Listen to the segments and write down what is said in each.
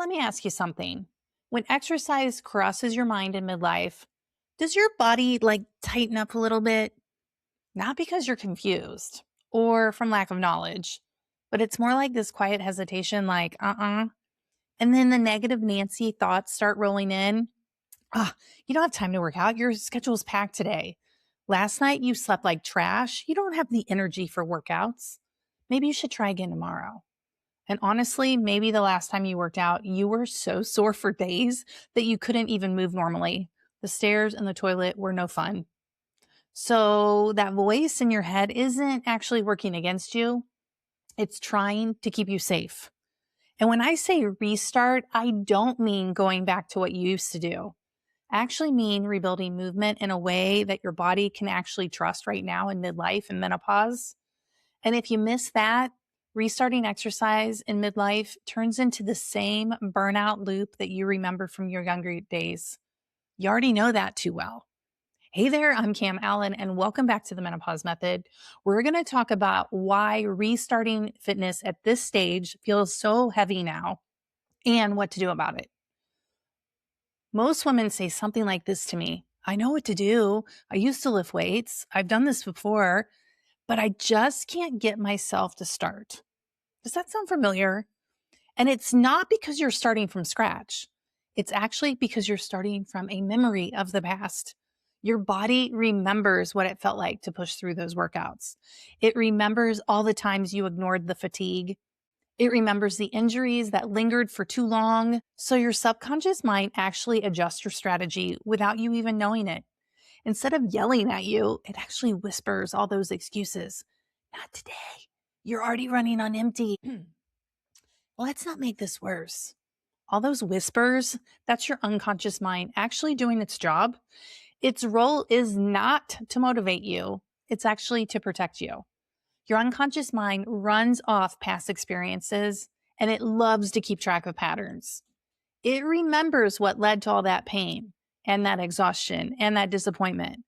let me ask you something. When exercise crosses your mind in midlife, does your body tighten up a little bit? Not because you're confused or from lack of knowledge, but it's more like this quiet hesitation, And then the negative Nancy thoughts start rolling in. Ah, you don't have time to work out. Your schedule's packed today. Last night you slept like trash. You don't have the energy for workouts. Maybe you should try again tomorrow. And honestly, maybe the last time you worked out, you were so sore for days that you couldn't even move normally. The stairs and the toilet were no fun. So that voice in your head isn't actually working against you. It's trying to keep you safe. And when I say restart, I don't mean going back to what you used to do. I actually mean rebuilding movement in a way that your body can actually trust right now in midlife and menopause. And if you miss that, restarting exercise in midlife turns into the same burnout loop that you remember from your younger days. You already know that too well. Hey there, I'm Cam Allen, and welcome back to the Menopause Method. We're going to talk about why restarting fitness at this stage feels so heavy now and what to do about it. Most women say something like this to me. I know what to do. I used to lift weights. I've done this before, but I just can't get myself to start. Does that sound familiar? And it's not because you're starting from scratch. It's actually because you're starting from a memory of the past. Your body remembers what it felt like to push through those workouts. It remembers all the times you ignored the fatigue. It remembers the injuries that lingered for too long. So your subconscious mind actually adjusts your strategy without you even knowing it. Instead of yelling at you, it actually whispers all those excuses. Not today. You're already running on empty. Let's not make this worse. All those whispers, that's your unconscious mind actually doing its job. Its role is not to motivate you. It's actually to protect you. Your unconscious mind runs off past experiences and it loves to keep track of patterns. It remembers what led to all that pain and that exhaustion and that disappointment.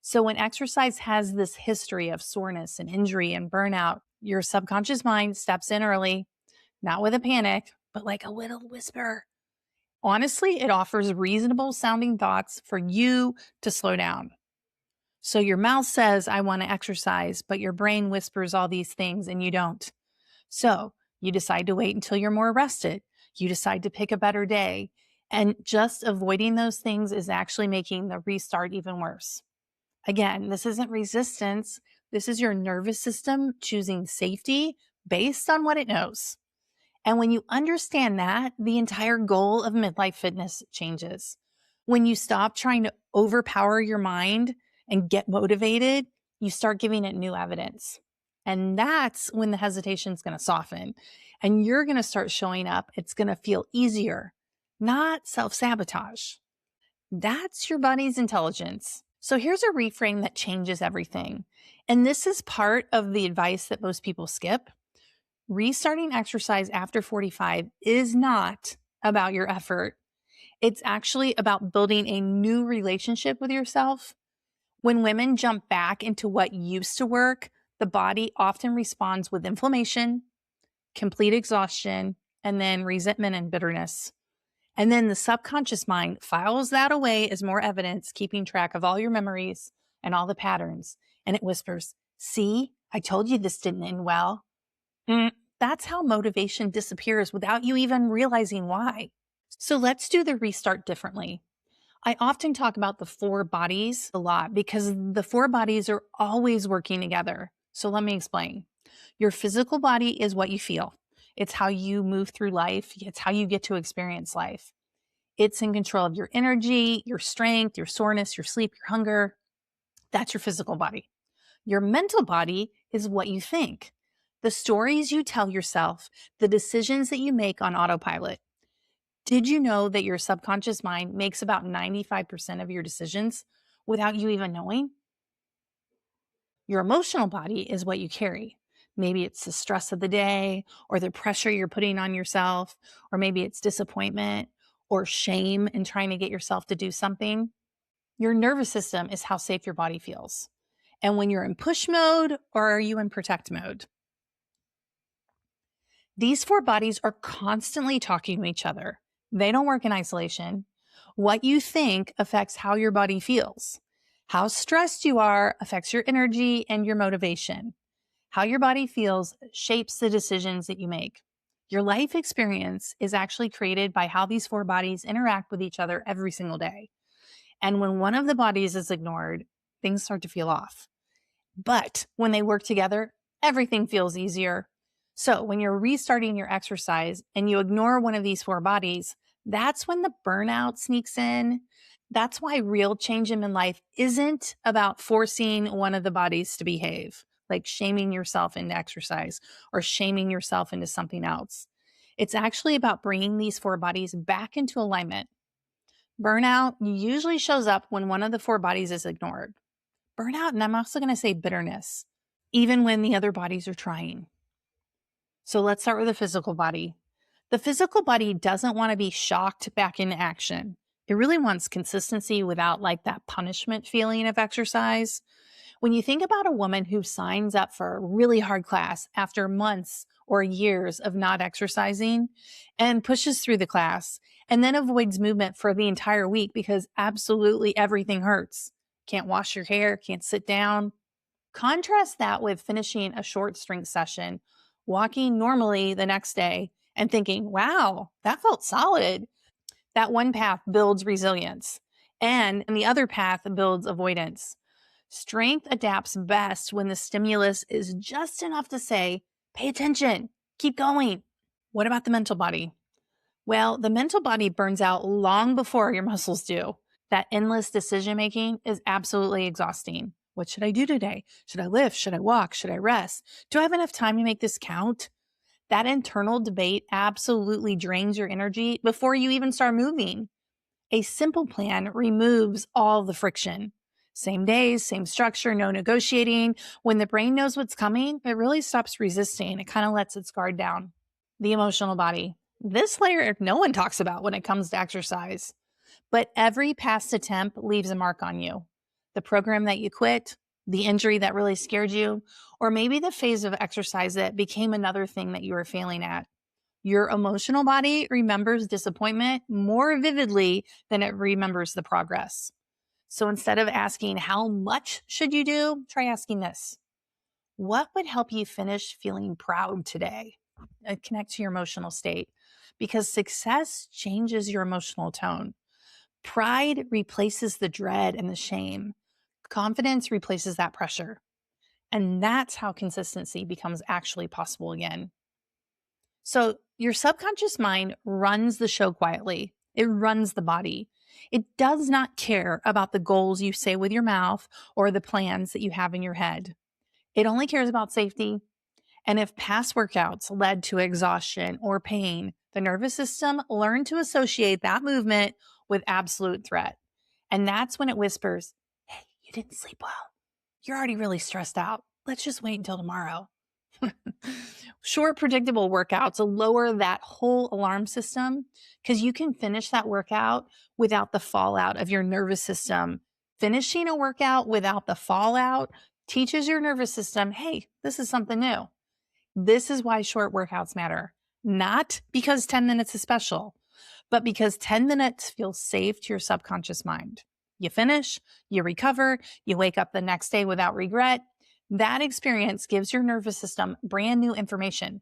So when exercise has this history of soreness and injury and burnout, your subconscious mind steps in early, not with a panic, but like a little whisper. Honestly, it offers reasonable sounding thoughts for you to slow down. So your mouth says, I want to exercise, but your brain whispers all these things and you don't. So you decide to wait until you're more rested. You decide to pick a better day. And just avoiding those things is actually making the restart even worse. Again, this isn't resistance. This is your nervous system choosing safety based on what it knows. And when you understand that, the entire goal of midlife fitness changes. When you stop trying to overpower your mind and get motivated, you start giving it new evidence. And that's when the hesitation is going to soften and you're going to start showing up. It's going to feel easier, not self-sabotage. That's your body's intelligence. So here's a reframe that changes everything. And this is part of the advice that most people skip. Restarting exercise after 45 is not about your effort. It's actually about building a new relationship with yourself. When women jump back into what used to work, the body often responds with inflammation, complete exhaustion, and then resentment and bitterness. And then the subconscious mind files that away as more evidence, keeping track of all your memories and all the patterns. And it whispers, see, I told you this didn't end well. That's how motivation disappears without you even realizing why. So let's do the restart differently. I often talk about the four bodies a lot because the four bodies are always working together. So let me explain. Your physical body is what you feel. It's how you move through life. It's how you get to experience life. It's in control of your energy, your strength, your soreness, your sleep, your hunger. That's your physical body. Your mental body is what you think. The stories you tell yourself, the decisions that you make on autopilot. Did you know that your subconscious mind makes about 95% of your decisions without you even knowing? Your emotional body is what you carry. Maybe it's the stress of the day or the pressure you're putting on yourself, or maybe it's disappointment or shame in trying to get yourself to do something. Your nervous system is how safe your body feels. And when you're in push mode, or are you in protect mode? These four bodies are constantly talking to each other. They don't work in isolation. What you think affects how your body feels. How stressed you are affects your energy and your motivation. How your body feels shapes the decisions that you make. Your life experience is actually created by how these four bodies interact with each other every single day. And when one of the bodies is ignored, things start to feel off. But when they work together, everything feels easier. So when you're restarting your exercise and you ignore one of these four bodies, that's when the burnout sneaks in. That's why real change in midlife isn't about forcing one of the bodies to behave, like shaming yourself into exercise or shaming yourself into something else. It's actually about bringing these four bodies back into alignment. Burnout usually shows up when one of the four bodies is ignored. Burnout, and I'm also going to say bitterness, even when the other bodies are trying. So let's start with the physical body. The physical body doesn't want to be shocked back into action. It really wants consistency without like that punishment feeling of exercise. When you think about a woman who signs up for a really hard class after months or years of not exercising and pushes through the class and then avoids movement for the entire week because absolutely everything hurts. Can't wash your hair, can't sit down. Contrast that with finishing a short strength session, walking normally the next day and thinking, wow, that felt solid. That one path builds resilience and the other path builds avoidance. Strength adapts best when the stimulus is just enough to say, pay attention, keep going. What about the mental body? Well, the mental body burns out long before your muscles do. That endless decision making is absolutely exhausting. What should I do today? Should I lift? Should I walk? Should I rest? Do I have enough time to make this count? That internal debate absolutely drains your energy before you even start moving. A simple plan removes all the friction. Same days, same structure, no negotiating. When the brain knows what's coming, it really stops resisting. It kind of lets its guard down. The emotional body. This layer no one talks about when it comes to exercise, but every past attempt leaves a mark on you. The program that you quit, the injury that really scared you, or maybe the phase of exercise that became another thing that you were failing at. Your emotional body remembers disappointment more vividly than it remembers the progress. So instead of asking, how much should you do? Try asking this. What would help you finish feeling proud today? Connect to your emotional state because success changes your emotional tone. Pride replaces the dread and the shame. Confidence replaces that pressure. And that's how consistency becomes actually possible again. So your subconscious mind runs the show quietly. It runs the body. It does not care about the goals you say with your mouth or the plans that you have in your head. It only cares about safety. And if past workouts led to exhaustion or pain, the nervous system learned to associate that movement with absolute threat. And that's when it whispers, hey, you didn't sleep well. You're already really stressed out. Let's just wait until tomorrow. Short, predictable workouts lower that whole alarm system because you can finish that workout without the fallout of your nervous system. Finishing a workout without the fallout teaches your nervous system, hey, this is something new. This is why short workouts matter. Not because 10 minutes is special, but because 10 minutes feels safe to your subconscious mind. You finish, you recover, you wake up the next day without regret. That experience gives your nervous system brand new information.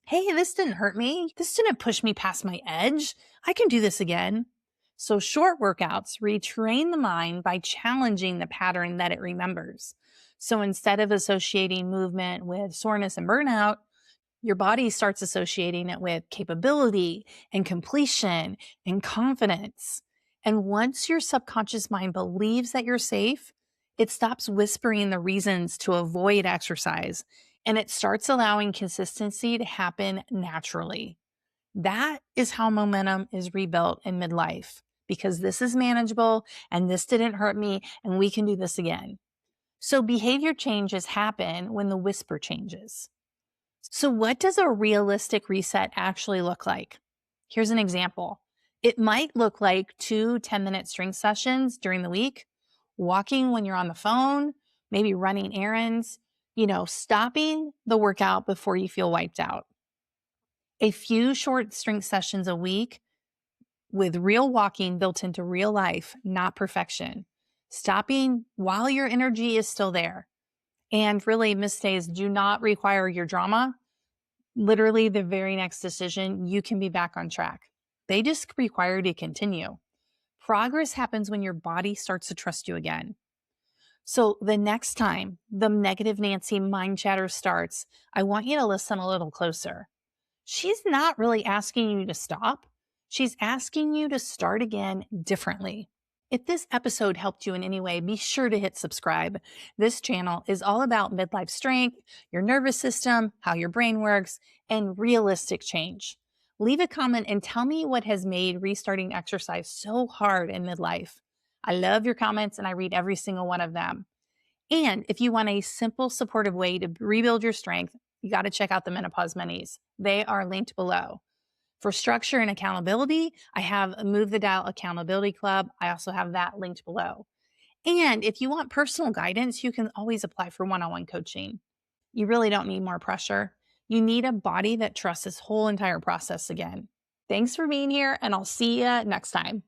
Hey, this didn't hurt me. This didn't push me past my edge. I can do this again. So short workouts retrain the mind by challenging the pattern that it remembers. So instead of associating movement with soreness and burnout, your body starts associating it with capability and completion and confidence. And once your subconscious mind believes that you're safe, it stops whispering the reasons to avoid exercise and it starts allowing consistency to happen naturally. That is how momentum is rebuilt in midlife because this is manageable and this didn't hurt me and we can do this again. So behavior changes happen when the whisper changes. So what does a realistic reset actually look like? Here's an example. It might look like 2 10-minute strength sessions during the week, walking when you're on the phone, maybe running errands, stopping the workout before you feel wiped out. A few short strength sessions a week with real walking built into real life, not perfection. Stopping while your energy is still there. And really, missed days do not require your drama. Literally, the very next decision, you can be back on track. They just require you to continue. Progress happens when your body starts to trust you again. So the next time the negative Nancy mind chatter starts, I want you to listen a little closer. She's not really asking you to stop. She's asking you to start again differently. If this episode helped you in any way, be sure to hit subscribe. This channel is all about midlife strength, your nervous system, how your brain works, and realistic change. Leave a comment and tell me what has made restarting exercise so hard in midlife. I love your comments and I read every single one of them. And if you want a simple, supportive way to rebuild your strength, you got to check out the Menopause Minis. They are linked below. For structure and accountability, I have a Move the Dial Accountability Club. I also have that linked below. And if you want personal guidance, you can always apply for one-on-one coaching. You really don't need more pressure. You need a body that trusts this whole entire process again. Thanks for being here, and I'll see you next time.